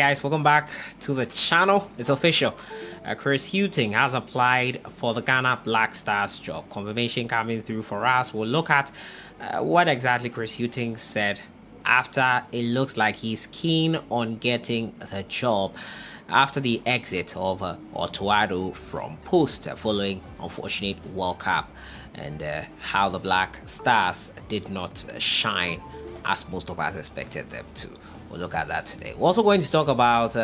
Hi guys, welcome back to the channel. It's official. Chris Hughton has applied for the Ghana Black Stars job. Confirmation coming through for us. We'll look at what exactly Chris Hughton said after it looks like he's keen on getting the job after the exit of Otuado from post following unfortunate World Cup, and how the Black Stars did not shine as most of us expected them to. We'll look at that today. We're also going to talk about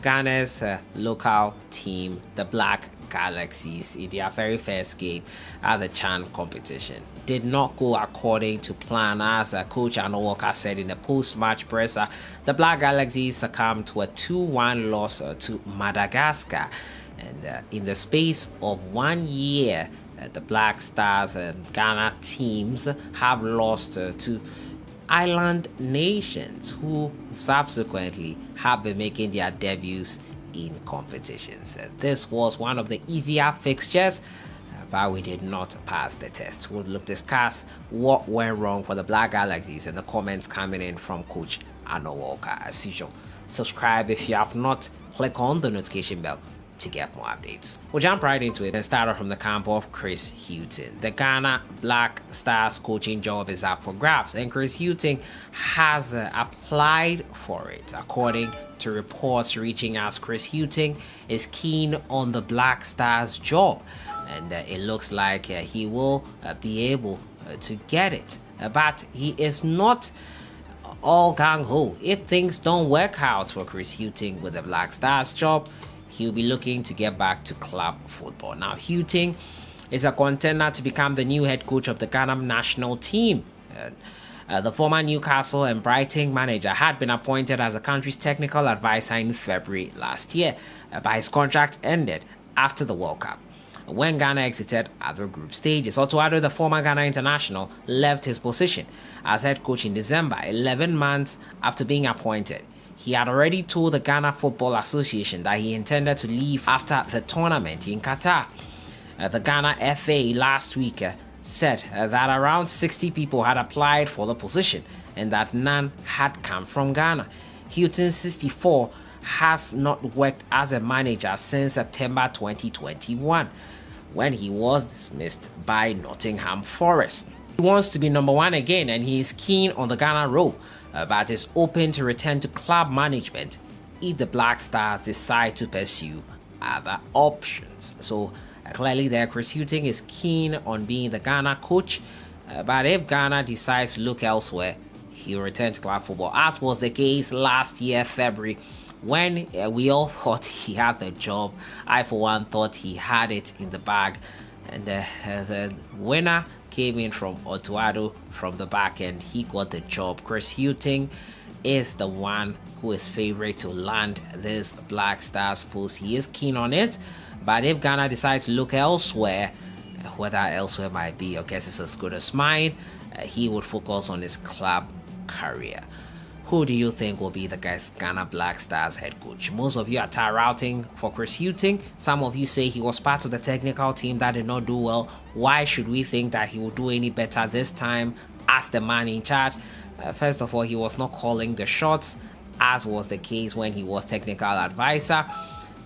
Ghana's local team, the Black Galaxies, in their very first game at the CHAN competition. Did not go according to plan, as Coach Arno Walker said in the post-match presser. The Black Galaxies succumbed to a 2-1 loss to Madagascar. And in the space of 1 year, the Black Stars and Ghana teams have lost to island nations who subsequently have been making their debuts in competitions. This was one of the easier fixtures, but we did not pass the test. We'll discuss what went wrong for the Black Galaxies and the comments coming in from Coach Arno Walker. As usual, subscribe if you have not. Click on the notification bell to get more updates. We'll jump right into it and start off from the camp of Chris Hughton. The Ghana Black Stars coaching job is up for grabs, and Chris Hughton has applied for it. According to reports reaching us, Chris Hughton is keen on the Black Stars job, and it looks like he will be able to get it. But he is not all gung-ho. If things don't work out for Chris Hughton with the Black Stars job, he'll be looking to get back to club football. Now, Hughton is a contender to become the new head coach of the Ghana national team. The former Newcastle and Brighton manager had been appointed as the country's technical advisor in February last year, but his contract ended after the World Cup, when Ghana exited other group stages. Otuado, the former Ghana international, left his position as head coach in December, 11 months after being appointed. He had already told the Ghana Football Association that he intended to leave after the tournament in Qatar. The Ghana FA last week said that around 60 people had applied for the position and that none had come from Ghana. Hilton, 64, has not worked as a manager since September 2021, when he was dismissed by Nottingham Forest. He wants to be number one again, and he is keen on the Ghana role, but is open to return to club management if the Black Stars decide to pursue other options. So clearly there, Chris Hughton is keen on being the Ghana coach, but if Ghana decides to look elsewhere, he'll return to club football, as was the case last year, February, when we all thought he had the job. I, for one, thought he had it in the bag, and the winner came in from Otuado from the back end. He got the job. Chris Hughton is the one who is favorite to land this Black Stars post. He is keen on it, but if Ghana decides to look elsewhere, whether elsewhere might be, I guess it's as good as mine, he would focus on his club career. Who do you think will be the Ghana Black Stars head coach? Most of you are routing for Chris Hughton. Some of you say he was part of the technical team that did not do well. Why should we think that he will do any better this time as the man in charge? First of all, he was not calling the shots, as was the case when he was technical advisor.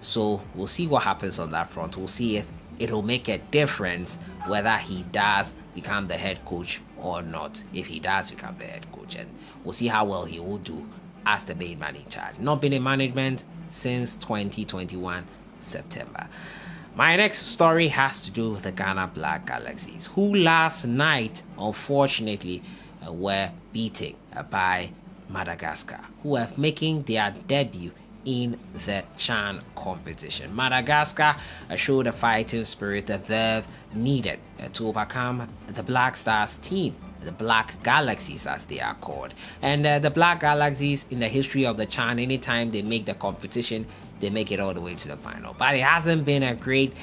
So we'll see what happens on that front. We'll see if it'll make a difference whether he does become the head coach or not. If he does become the head coach, and we'll see how well he will do as the main man in charge. Not been in management since 2021 September. My next story has to do with the Ghana Black Galaxies, who last night, unfortunately, were beaten by Madagascar, who are making their debut in the CHAN competition. Madagascar showed the fighting spirit that they've needed to overcome the Black Stars team, the Black Galaxies as they are called. And the Black Galaxies, in the history of the CHAN, anytime they make the competition, they make it all the way to the final. But it hasn't been a great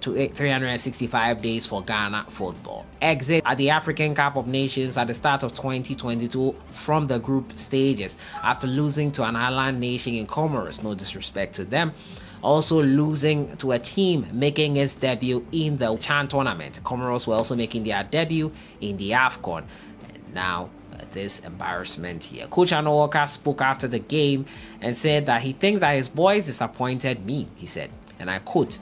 365 days for Ghana football. Exit at the African Cup of Nations at the start of 2022 from the group stages after losing to an island nation in Comoros, no disrespect to them. Also losing to a team making its debut in the CHAN tournament. Comoros were also making their debut in the AFCON. And now this embarrassment here. Coach Arnold Walker spoke after the game and said that he thinks that his boys disappointed me. He said, and I quote,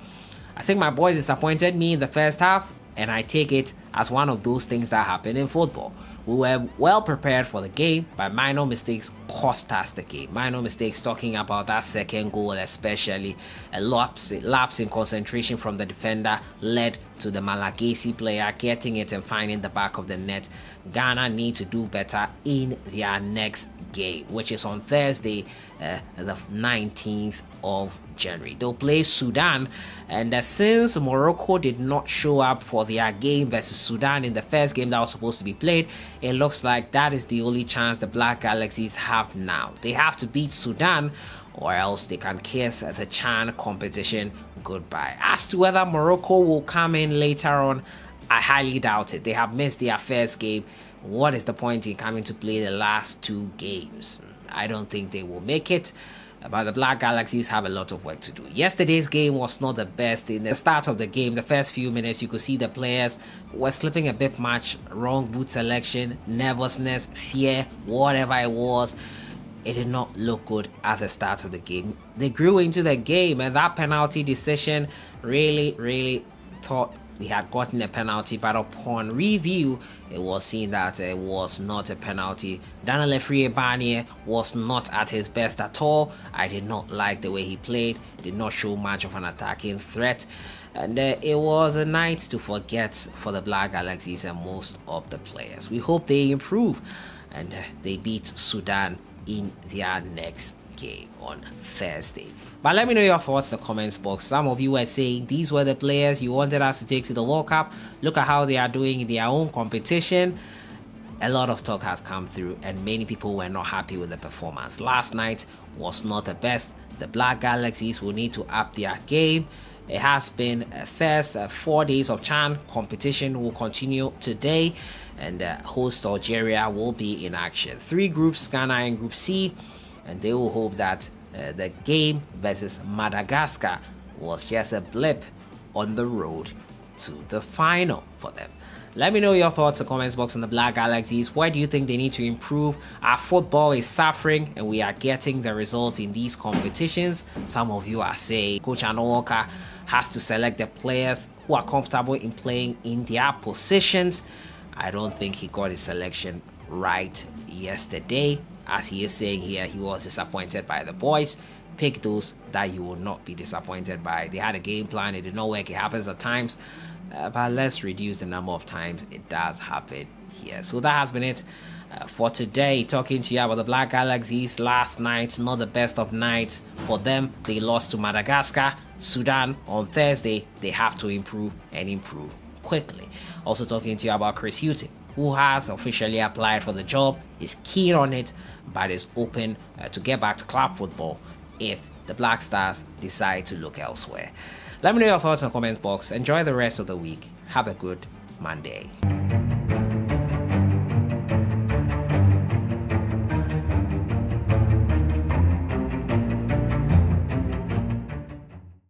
"I think my boys disappointed me in the first half, and I take it as one of those things that happen in football. We were well prepared for the game, but minor mistakes cost us the game." Minor mistakes, talking about that second goal, especially a lapse in concentration from the defender led to the Malagasy player getting it and finding the back of the net. Ghana need to do better in their next game, which is on Thursday, the 19th of January. They'll play Sudan, and since Morocco did not show up for their game versus Sudan in the first game that was supposed to be played, it looks like that is the only chance the Black Galaxies have now. They have to beat Sudan, or else they can kiss the CHAN competition goodbye. As to whether Morocco will come in later on, I highly doubt it. They have missed their first game. What is the point in coming to play the last two games? I don't think they will make it. But the Black Galaxies have a lot of work to do. Yesterday's game was not the best. In the start of the game, the first few minutes, you could see the players were slipping a bit much. Wrong boot selection, nervousness, fear, whatever it was. It did not look good at the start of the game. They grew into the game, and that penalty decision really thought we had gotten a penalty, but upon review, it was seen that it was not a penalty. Daniel Efriye was not at his best at all. I did not like the way he played, did not show much of an attacking threat, and it was a night to forget for the Black Galaxies and most of the players. We hope they improve and they beat Sudan in their next game on Thursday. But let me know your thoughts in the comments box. Some of you were saying these were the players you wanted us to take to the World Cup. Look at how they are doing in their own competition. A lot of talk has come through, and many people were not happy with the performance. Last night was not the best. The Black Galaxies will need to up their game. It has been a first 4 days of CHAN competition will continue today, and host Algeria will be in action. 3 groups, Ghana in Group C, and they will hope that the game versus Madagascar was just a blip on the road to the final for them. Let me know your thoughts in the comments box on the Black Galaxies. Where do you think they need to improve? Our football is suffering and we are getting the results in these competitions. Some of you are saying Coach Arnold Walker has to select the players who are comfortable in playing in their positions. I don't think he got his selection right yesterday. As he is saying here, he was disappointed by the boys. Pick those that you will not be disappointed by. They had a game plan, it did not work. It happens at times, but let's reduce the number of times it does happen here. So that has been it for today. Talking to you about the Black Galaxies last night. Not the best of nights for them. They lost to Madagascar. Sudan on Thursday. They have to improve and improve quickly. Also talking to you about Chris Hughton, who has officially applied for the job, is keen on it, but is open to get back to club football if the Black Stars decide to look elsewhere. Let me know your thoughts in the comments box. Enjoy the rest of the week. Have a good Monday.